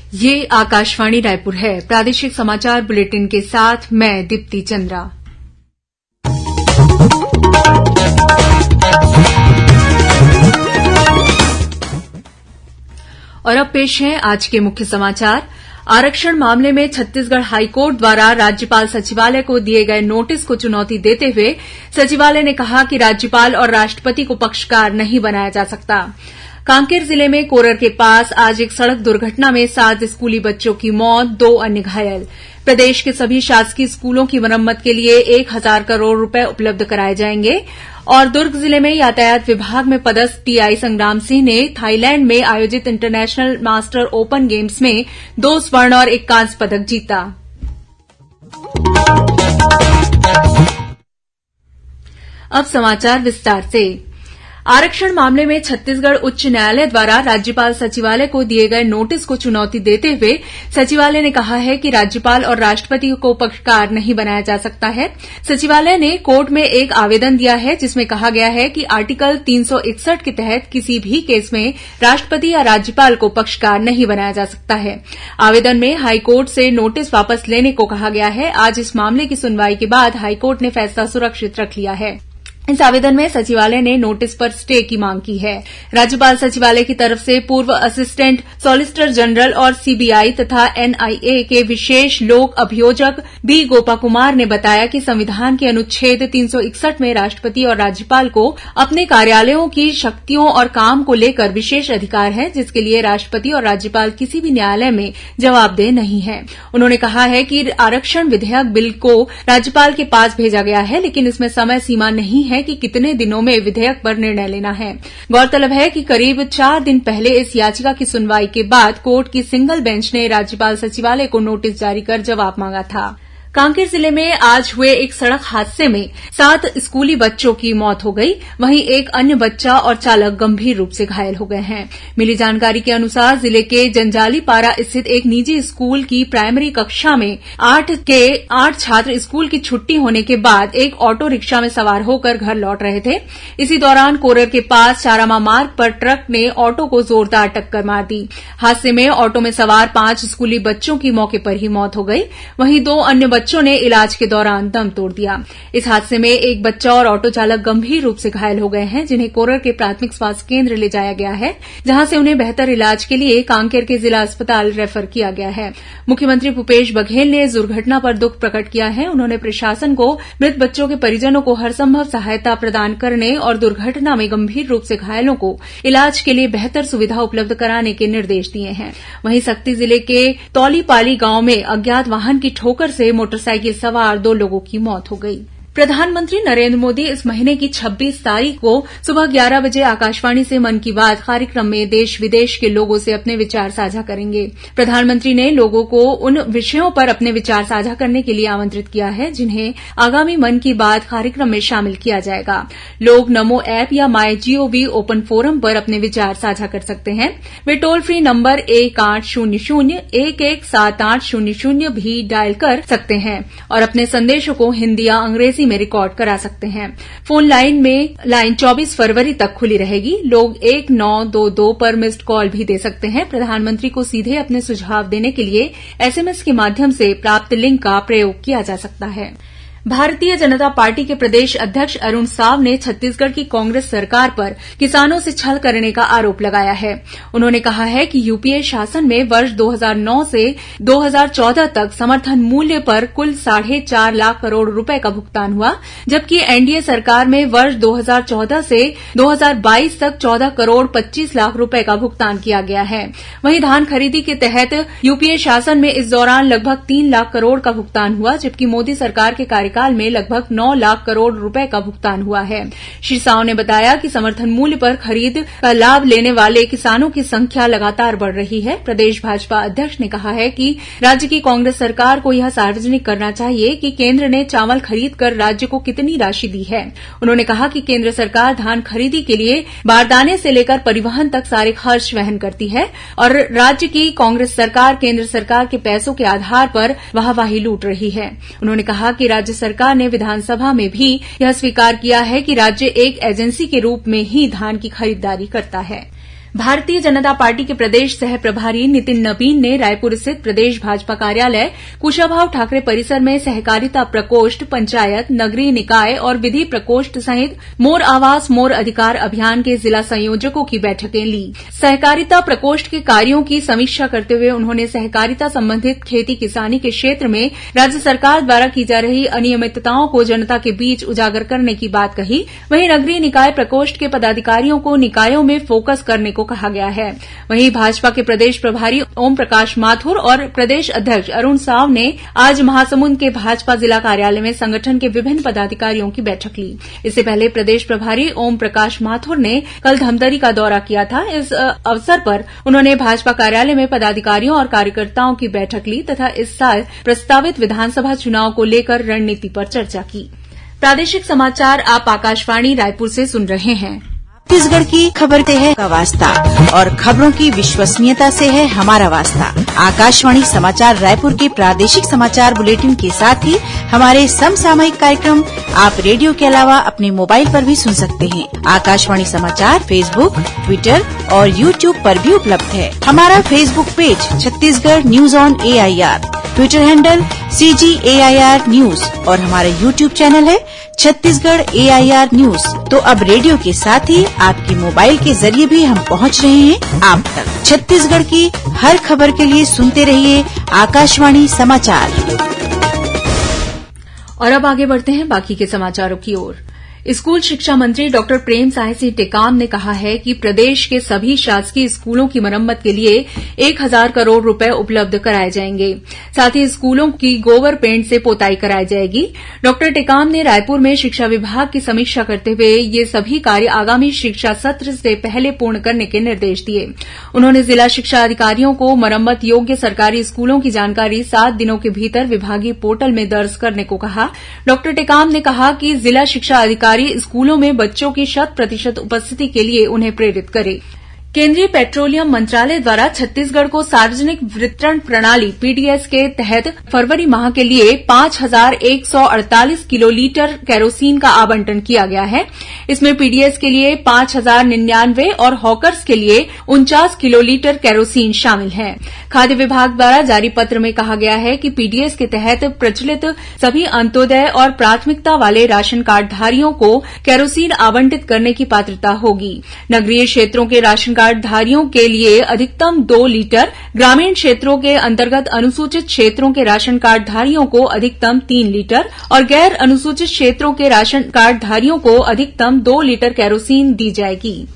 ये आकाशवाणी रायपुर है। प्रादेशिक समाचार बुलेटिन के साथ मैं दीप्ति चंद्रा। और अब पेश हैं आज के मुख्य समाचार। आरक्षण मामले में छत्तीसगढ़ हाईकोर्ट द्वारा राज्यपाल सचिवालय को दिए गए नोटिस को चुनौती देते हुए सचिवालय ने कहा कि राज्यपाल और राष्ट्रपति को पक्षकार नहीं बनाया जा सकता। कांकेर जिले में कोरर के पास आज एक सड़क दुर्घटना में 7 स्कूली बच्चों की मौत, 2 अन्य घायल। प्रदेश के सभी शासकीय स्कूलों की मरम्मत के लिए 1,000 करोड़ रुपए उपलब्ध कराए जाएंगे। और दुर्ग जिले में यातायात विभाग में पदस्थ टीआई संग्राम सिंह ने थाईलैंड में आयोजित इंटरनेशनल मास्टर ओपन गेम्स में 2 स्वर्ण और 1 कांस्य पदक जीता। अब समाचार विस्तार से। आरक्षण मामले में छत्तीसगढ़ उच्च न्यायालय द्वारा राज्यपाल सचिवालय को दिए गए नोटिस को चुनौती देते हुए सचिवालय ने कहा है कि राज्यपाल और राष्ट्रपति को पक्षकार नहीं बनाया जा सकता है। सचिवालय ने कोर्ट में एक आवेदन दिया है जिसमें कहा गया है कि आर्टिकल 361 के तहत किसी भी केस में राष्ट्रपति या राज्यपाल को पक्षकार नहीं बनाया जा सकता है। आवेदन में हाईकोर्ट से नोटिस वापस लेने को कहा गया है। आज इस मामले की सुनवाई के बाद हाईकोर्ट ने फैसला सुरक्षित रख लिया है। इस आवेदन में सचिवालय ने नोटिस पर स्टे की मांग की है। राज्यपाल सचिवालय की तरफ से पूर्व असिस्टेंट सॉलिसिटर जनरल और सीबीआई तथा एनआईए के विशेष लोक अभियोजक बी गोपा कुमार ने बताया कि संविधान के अनुच्छेद 361 में राष्ट्रपति और राज्यपाल को अपने कार्यालयों की शक्तियों और काम को लेकर विशेष अधिकार है, जिसके लिए राष्ट्रपति और राज्यपाल किसी भी न्यायालय में जवाबदेह नहीं है। उन्होंने कहा है कि आरक्षण विधेयक बिल को राज्यपाल के पास भेजा गया है, लेकिन इसमें समय सीमा नहीं है कि कितने दिनों में विधेयक पर निर्णय लेना है। गौरतलब है कि करीब 4 दिन पहले इस याचिका की सुनवाई के बाद कोर्ट की सिंगल बेंच ने राज्यपाल सचिवालय को नोटिस जारी कर जवाब मांगा था। कांकेर जिले में आज हुए एक सड़क हादसे में 7 स्कूली बच्चों की मौत हो गई। वहीं एक अन्य बच्चा और चालक गंभीर रूप से घायल हो गए हैं। मिली जानकारी के अनुसार जिले के जंजालीपारा स्थित एक निजी स्कूल की प्राइमरी कक्षा में 8 छात्र स्कूल की छुट्टी होने के बाद एक ऑटो रिक्शा में सवार होकर घर लौट रहे थे। इसी दौरान कोरर के पास चारामा मार्ग पर ट्रक ने ऑटो को जोरदार टक्कर मार दी। हादसे में ऑटो में सवार 5 स्कूली बच्चों की मौके पर ही मौत हो गई। वहीं 2 अन्य बच्चों ने इलाज के दौरान दम तोड़ दिया। इस हादसे में एक बच्चा और ऑटो चालक गंभीर रूप से घायल हो गए हैं, जिन्हें कोरर के प्राथमिक स्वास्थ्य केंद्र ले जाया गया है, जहां से उन्हें बेहतर इलाज के लिए कांकेर के जिला अस्पताल रेफर किया गया है। मुख्यमंत्री भूपेश बघेल ने इस दुर्घटना पर दुख प्रकट किया है। उन्होंने प्रशासन को मृत बच्चों के परिजनों को हरसंभव सहायता प्रदान करने और दुर्घटना में गंभीर रूप से घायलों को इलाज के लिए बेहतर सुविधा उपलब्ध कराने के निर्देश दिए हैं। वहीं सक्ती जिले के तौलीपाली गांव में अज्ञात वाहन की ठोकर से मोटरसाइकिल सवार 2 लोगों की मौत हो गई। प्रधानमंत्री नरेंद्र मोदी इस महीने की 26 तारीख को सुबह 11 बजे आकाशवाणी से मन की बात कार्यक्रम में देश विदेश के लोगों से अपने विचार साझा करेंगे। प्रधानमंत्री ने लोगों को उन विषयों पर अपने विचार साझा करने के लिए आमंत्रित किया है जिन्हें आगामी मन की बात कार्यक्रम में शामिल किया जाएगा। लोग नमो ऐप या माईजीओवी ओपन फोरम पर अपने विचार साझा कर सकते हैं। वे टोल फ्री नंबर 1800-117800 भी डायल कर सकते हैं और अपने संदेशों को हिंदी या अंग्रेजी में रिकॉर्ड करा सकते हैं। फोन लाइन 24 फरवरी तक खुली रहेगी। लोग 1922 पर मिस्ड कॉल भी दे सकते हैं। प्रधानमंत्री को सीधे अपने सुझाव देने के लिए एसएमएस के माध्यम से प्राप्त लिंक का प्रयोग किया जा सकता है। भारतीय जनता पार्टी के प्रदेश अध्यक्ष अरुण साव ने छत्तीसगढ़ की कांग्रेस सरकार पर किसानों से छल करने का आरोप लगाया है। उन्होंने कहा है कि यूपीए शासन में वर्ष 2009 से 2014 तक समर्थन मूल्य पर कुल 4.5 लाख करोड़ रुपए का भुगतान हुआ, जबकि एनडीए सरकार में वर्ष 2014 से 2022 तक 14 करोड़ 25 लाख रुपए का भुगतान किया गया है। वहीं धान खरीदी के तहत यूपीए शासन में इस दौरान लगभग 3 लाख करोड़ का भुगतान हुआ, जबकि मोदी सरकार के कार्यकाल में लगभग 9 लाख करोड़ रुपए का भुगतान हुआ है। श्री साव ने बताया कि समर्थन मूल्य पर खरीद का लाभ लेने वाले किसानों की संख्या लगातार बढ़ रही है। प्रदेश भाजपा अध्यक्ष ने कहा है कि राज्य की कांग्रेस सरकार को यह सार्वजनिक करना चाहिए कि केंद्र ने चावल खरीदकर राज्य को कितनी राशि दी है। उन्होंने कहा कि केंद्र सरकार धान खरीदी के लिए बारदाने से लेकर परिवहन तक सारे खर्च वहन करती है और राज्य की कांग्रेस सरकार केंद्र सरकार के पैसों के आधार पर वाहवाही लूट रही है। उन्होंने कहा कि राज्य सरकार ने विधानसभा में भी यह स्वीकार किया है कि राज्य एक एजेंसी के रूप में ही धान की खरीदारी करता है। भारतीय जनता पार्टी के प्रदेश सह प्रभारी नितिन नवीन ने रायपुर स्थित प्रदेश भाजपा कार्यालय कुशाभाऊ ठाकरे परिसर में सहकारिता प्रकोष्ठ, पंचायत, नगरीय निकाय और विधि प्रकोष्ठ सहित मोर आवास मोर अधिकार अभियान के जिला संयोजकों की बैठकें ली। सहकारिता प्रकोष्ठ के कार्यों की समीक्षा करते हुए उन्होंने सहकारिता संबंधित खेती किसानी के क्षेत्र में राज्य सरकार द्वारा की जा रही अनियमितताओं को जनता के बीच उजागर करने की बात कही। वहीं नगरीय निकाय प्रकोष्ठ के पदाधिकारियों को निकायों में फोकस करने को कहा गया है। वहीं भाजपा के प्रदेश प्रभारी ओम प्रकाश माथुर और प्रदेश अध्यक्ष अरुण साव ने आज महासमुंद के भाजपा जिला कार्यालय में संगठन के विभिन्न पदाधिकारियों की बैठक ली। इससे पहले प्रदेश प्रभारी ओम प्रकाश माथुर ने कल धमतरी का दौरा किया था। इस अवसर पर उन्होंने भाजपा कार्यालय में पदाधिकारियों और कार्यकर्ताओं की बैठक ली तथा इस साल प्रस्तावित विधानसभा चुनाव को लेकर रणनीति पर चर्चा की। प्रादेशिक समाचार आप आकाशवाणी रायपुर से सुन रहे हैं। छत्तीसगढ़ की खबर से है का वास्ता और खबरों की विश्वसनीयता से है हमारा वास्ता। आकाशवाणी समाचार रायपुर के प्रादेशिक समाचार बुलेटिन के साथ ही हमारे समसामयिक कार्यक्रम आप रेडियो के अलावा अपने मोबाइल पर भी सुन सकते हैं। आकाशवाणी समाचार फेसबुक, ट्विटर और यूट्यूब पर भी उपलब्ध है। हमारा Facebook page Chhattisgarh news on AIR, Twitter handle CGAIR news और हमारा यूट्यूब चैनल है छत्तीसगढ़ AIR न्यूज। तो अब रेडियो के साथ ही आपके मोबाइल के जरिए भी हम पहुंच रहे हैं आप तक। छत्तीसगढ़ की हर खबर के लिए सुनते रहिए आकाशवाणी समाचार। और अब आगे बढ़ते हैं बाकी के समाचारों की ओर। स्कूल शिक्षा मंत्री डॉ प्रेमसाय सिंह टेकाम ने कहा है कि प्रदेश के सभी शासकीय स्कूलों की मरम्मत के लिए 1,000 करोड़ रुपए उपलब्ध कराए जाएंगे। साथ ही स्कूलों की गोबर पेंट से पोताई कराई जाएगी। डॉ टेकाम ने रायपुर में शिक्षा विभाग की समीक्षा करते हुए ये सभी कार्य आगामी शिक्षा सत्र से पहले पूर्ण करने के निर्देश दिए। उन्होंने जिला शिक्षा अधिकारियों को मरम्मत योग्य सरकारी स्कूलों की जानकारी 7 दिनों के भीतर विभागीय पोर्टल में दर्ज करने को कहा। डॉ टेकाम ने कहा कि जिला शिक्षा अधिकारी स्कूलों में बच्चों की 100% उपस्थिति के लिए उन्हें प्रेरित करें। केंद्रीय पेट्रोलियम मंत्रालय द्वारा छत्तीसगढ़ को सार्वजनिक वितरण प्रणाली PDS के तहत फरवरी माह के लिए 5,148 किलोलीटर केरोसिन का आवंटन किया गया है। इसमें PDS के लिए 5,099 और हॉकर्स के लिए 49 किलोलीटर केरोसिन शामिल है। खाद्य विभाग द्वारा जारी पत्र में कहा गया है कि PDS के तहत प्रचलित सभी अंत्योदय और प्राथमिकता वाले राशन कार्डधारियों को केरोसिन आवंटित करने की पात्रता होगी। नगरीय क्षेत्रों के राशन कार्डधारियों के लिए अधिकतम 2 लीटर, ग्रामीण क्षेत्रों के अंतर्गत अनुसूचित क्षेत्रों के राशन कार्डधारियों को अधिकतम 3 लीटर और गैर अनुसूचित क्षेत्रों के राशन कार्डधारियों को अधिकतम 2 लीटर केरोसिन दी जाएगी।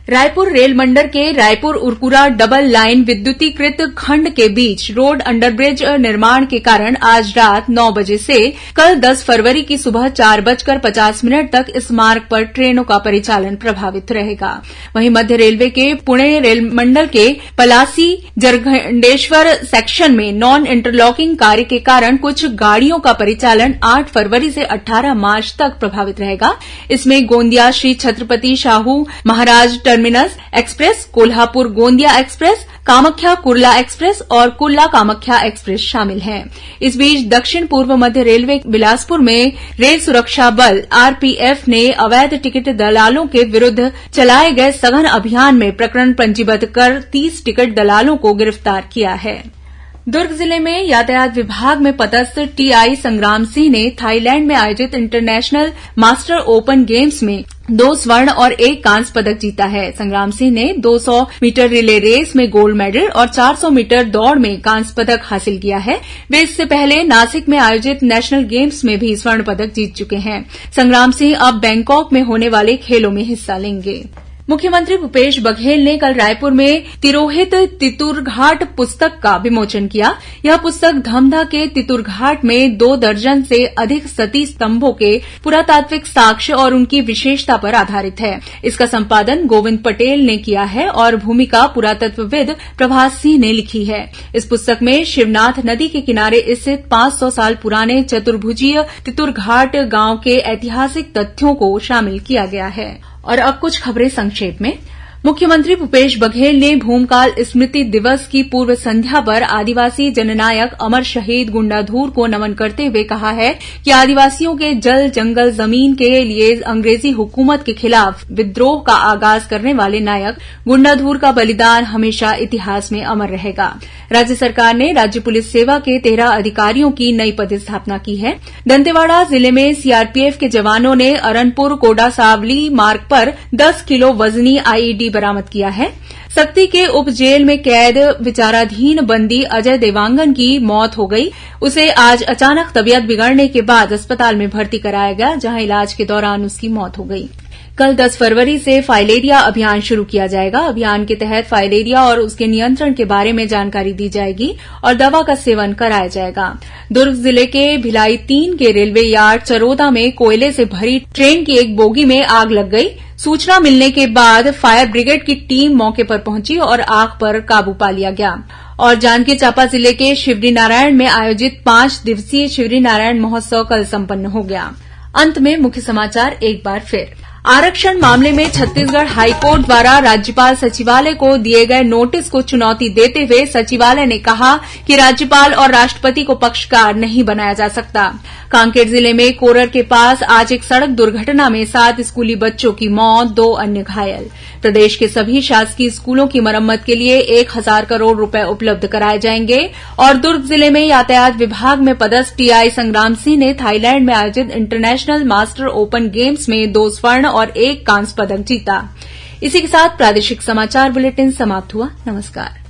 रायपुर रेल मंडल के रायपुर उरकुरा डबल लाइन विद्युतीकृत खंड के बीच रोड अंडरब्रिज निर्माण के कारण आज रात 9 बजे से कल 10 फरवरी की सुबह 4:50 तक इस मार्ग पर ट्रेनों का परिचालन प्रभावित रहेगा। वहीं मध्य रेलवे के पुणे रेल मंडल के पलासी जरघंडेश्वर सेक्शन में नॉन इंटरलॉकिंग कार्य के कारण कुछ गाड़ियों का परिचालन 8 फरवरी से 18 मार्च तक प्रभावित रहेगा। इसमें Gondia Shri Chhatrapati Shahu Maharaj terminus express, Kolhapur Gondia express, Kamakhya Kurla express और कुर्ला कामाख्या एक्सप्रेस शामिल हैं। इस बीच दक्षिण पूर्व मध्य रेलवे बिलासपुर में रेल सुरक्षा बल RPF ने अवैध टिकट दलालों के विरुद्ध चलाए गए सघन अभियान में प्रकरण पंजीबद्ध कर 30 टिकट दलालों को गिरफ्तार किया है। दुर्ग जिले में यातायात विभाग में पदस्थ TI संग्राम सिंह ने थाईलैंड में आयोजित इंटरनेशनल मास्टर ओपन गेम्स में 2 स्वर्ण और 1 कांस्य पदक जीता है। संग्राम सिंह ने 200 मीटर रिले रेस में गोल्ड मेडल और 400 मीटर दौड़ में कांस्य पदक हासिल किया है। वे इससे पहले नासिक में आयोजित नेशनल गेम्स में भी स्वर्ण पदक जीत चुके हैं। संग्राम सिंह अब बैंकॉक में होने वाले खेलों में हिस्सा लेंगे। मुख्यमंत्री भूपेश बघेल ने कल रायपुर में तिरोहित तितुरघाट पुस्तक का विमोचन किया। यह पुस्तक धमधा के तितुरघाट में 2 दर्जन से अधिक सती स्तंभों के पुरातात्विक साक्ष्य और उनकी विशेषता पर आधारित है। इसका संपादन गोविंद पटेल ने किया है और भूमिका पुरातत्वविद प्रभास सिंह ने लिखी है। इस पुस्तक में शिवनाथ नदी के किनारे स्थित 500 साल पुराने चतुर्भुजीय तितुरघाट गांव के ऐतिहासिक तथ्यों को शामिल किया गया है। और अब कुछ खबरें संक्षेप में। मुख्यमंत्री भूपेश बघेल ने भूमकाल स्मृति दिवस की पूर्व संध्या पर आदिवासी जननायक अमर शहीद गुंडाधुर को नमन करते हुए कहा है कि आदिवासियों के जल जंगल जमीन के लिए अंग्रेजी हुकूमत के खिलाफ विद्रोह का आगाज करने वाले नायक गुंडाधुर का बलिदान हमेशा इतिहास में अमर रहेगा। राज्य सरकार ने राज्य पुलिस सेवा के 13 अधिकारियों की नई पदस्थापना की है। दंतेवाड़ा जिले में सीआरपीएफ के जवानों ने अरनपुर कोडासावली मार्ग पर 10 किलो वजनी आईईडी बरामद किया है। सक्ती के उप जेल में कैद विचाराधीन बंदी अजय देवांगन की मौत हो गई। उसे आज अचानक तबीयत बिगड़ने के बाद अस्पताल में भर्ती कराया गया, जहां इलाज के दौरान उसकी मौत हो गई। कल 10 फरवरी से फाइलेरिया अभियान शुरू किया जाएगा। अभियान के तहत फाइलेरिया और उसके नियंत्रण के बारे में जानकारी दी जाएगी और दवा का सेवन कराया जाएगा। दुर्ग जिले के भिलाई 3 के रेलवे यार्ड चरोदा में कोयले से भरी ट्रेन की एक बोगी में आग लग गई। सूचना मिलने के बाद फायर ब्रिगेड की टीम मौके पर पहुंची और आग पर काबू पा लिया गया। और जांजगीर चांपा जिले के शिवरीनारायण में आयोजित 5 दिवसीय शिवरीनारायण महोत्सव कल संपन्न हो गया। अंत में मुख्य समाचार एक बार फिर। आरक्षण मामले में छत्तीसगढ़ हाईकोर्ट द्वारा राज्यपाल सचिवालय को दिए गए नोटिस को चुनौती देते हुए सचिवालय ने कहा कि राज्यपाल और राष्ट्रपति को पक्षकार नहीं बनाया जा सकता। कांकेर जिले में कोरर के पास आज एक सड़क दुर्घटना में 7 स्कूली बच्चों की मौत, 2 अन्य घायल। प्रदेश के सभी शासकीय स्कूलों की मरम्मत के लिए 1000 करोड़ रुपए उपलब्ध कराए जाएंगे। और दुर्ग जिले में यातायात विभाग में पदस्थ टीआई संग्राम सिंह ने थाईलैंड में आयोजित इंटरनेशनल मास्टर ओपन गेम्स में 2 स्वर्ण और 1 कांस्य पदक जीता। इसी के साथ प्रादेशिक समाचार बुलेटिन समाप्त हुआ। नमस्कार।